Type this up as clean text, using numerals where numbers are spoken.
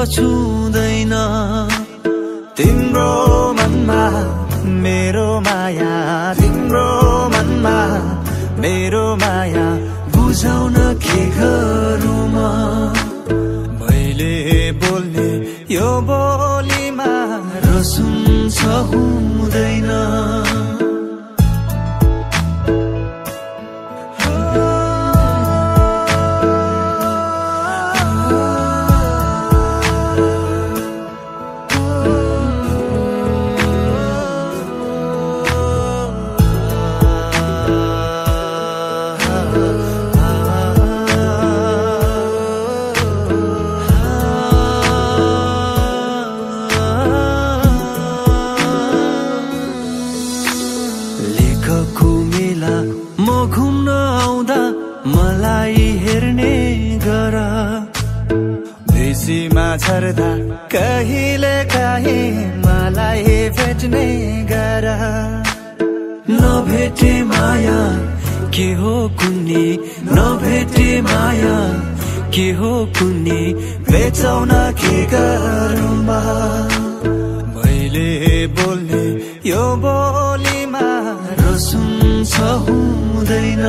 छुँदैन तिम्रो मनमा मेरो माया तिम्रो मनमा मेरो माया बुझाउन के गरौँ म मैले बोल्ने यो बोलीमा रसुन्छ हुँदैन मलाई हेर्ने गर बेसीमा झर्दा कहिले काहीँ मलाई भेट्ने गर नभेटे माया के हो कुन्नी नभेटे माया के हो कुन्नी बेचाउन के गरौँ मैले बोल्ने यो बोलीमा रसुन्छ हुँदैन